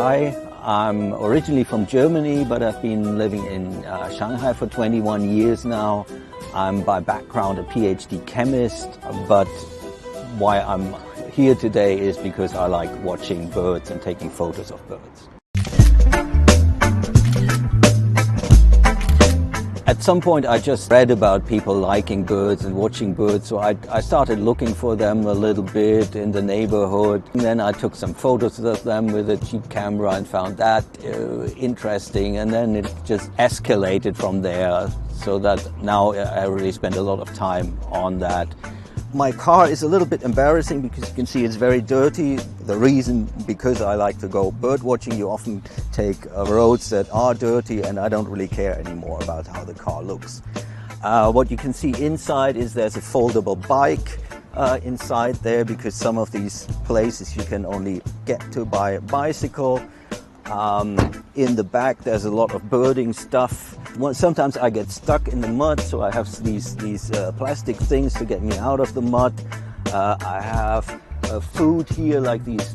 Hai. I'm originally from Germany, but I've been living in Shanghai for 21 years now. I'm by background a PhD chemist, but why I'm here today is because I like watching birds and taking photos of birds. At some point I just read about people liking birds and watching birds, so I started looking for them a little bit in the neighborhood. And then I took some photos of them with a cheap camera and found that interesting, and then it just escalated from there, so that now I really spend a lot of time on that. My car is a little bit embarrassing because you can see it's very dirty. The reason, because I like to go bird watching, you often take roads that are dirty, and I don't really care anymore about how the car looks. What you can see inside is there's a foldable bike inside there, because some of these places you can only get to by a bicycle. In the back there's a lot of birding stuff. Sometimes I get stuck in the mud, so I have these plastic things to get me out of the mud. I have food here, like these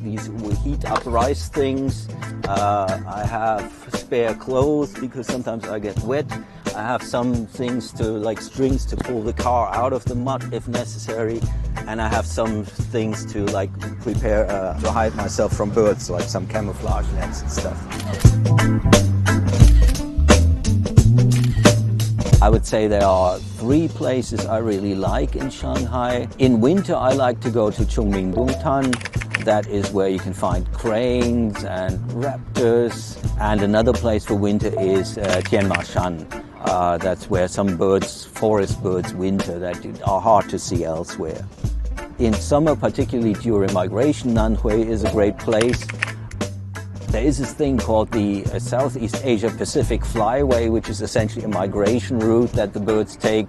heat up rice things. I have spare clothes because sometimes I get wet. I have some things to, like strings to pull the car out of the mud if necessary. And I have some things to like prepare to hide myself from birds, like some camouflage nets and stuff. I would say there are 3 places I really like in Shanghai. In winter I like to go to Chongmingdongtan. That is where you can find cranes and raptors. And another place for winter is Tianmashan. That's where some birds, forest birds, winter that are hard to see elsewhere. In summer, particularly during migration, Nanhui is a great place. There is this thing called the Southeast Asia Pacific Flyway, which is essentially a migration route that the birds take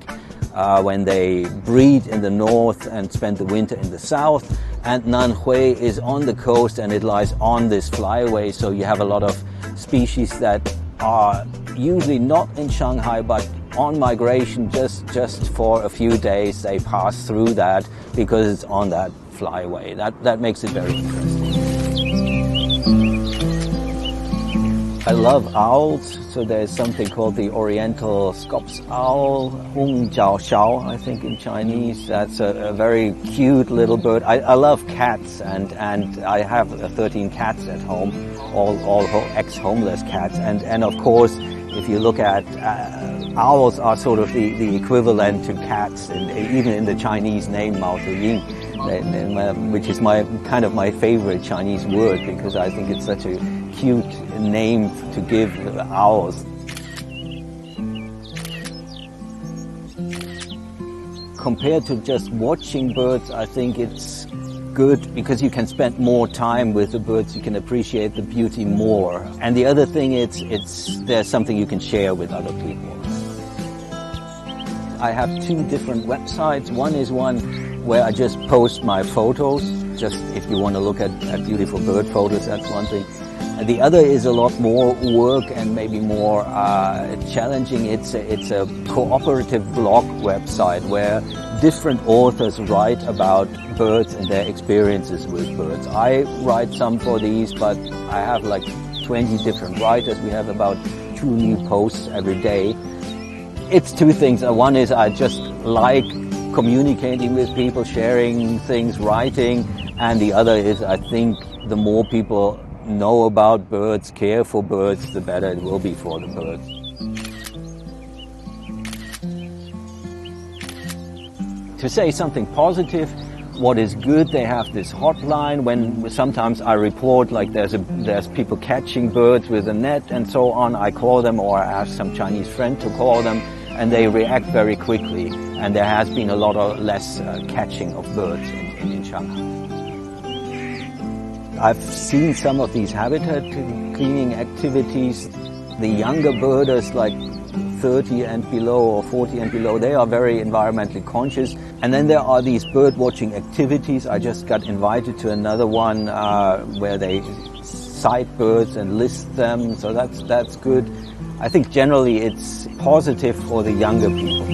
when they breed in the north and spend the winter in the south. And Nanhui is on the coast and it lies on this flyway, so you have a lot of species that are usually not in Shanghai but on migration just for a few days. They pass through that because it's on that flyway. That makes it very interesting. I love owls, so there's something called the Oriental Scops owl, Hong Jiao Xiao, I think in Chinese. That's a very cute little bird. I love cats, and I have 13 cats at home, all ex-homeless cats. And of course, if you look at owls are sort of the equivalent to cats, and even in the Chinese name Mao Zedong, which is my favorite Chinese word, because I think it's such a cute name to give owls. Compared to just watching birds, I think it's good because you can spend more time with the birds, you can appreciate the beauty more. And the other thing, there's something you can share with other people. I have 2 different websites. One is one where I just post my photos, just if you want to look at beautiful bird photos, that's one thing. The other is a lot more work and maybe more challenging. It's a cooperative blog website where different authors write about birds and their experiences with birds. I write some for these, but I have like 20 different writers. We have about 2 new posts every day. It's 2 things. One is I just like communicating with people, sharing things, writing. And the other is I think the more people know about birds, care for birds, the better it will be for the birds. To say something positive, what is good, they have this hotline when sometimes I report like there's people catching birds with a net and so on. I call them, or I ask some Chinese friend to call them, and they react very quickly. And there has been a lot less catching of birds in Shanghai. I've seen some of these habitat cleaning activities. The younger birders, like 30 and below or 40 and below, they are very environmentally conscious. And then there are these bird watching activities. I just got invited to another one where they sight birds and list them, so that's good. I think generally it's positive for the younger people.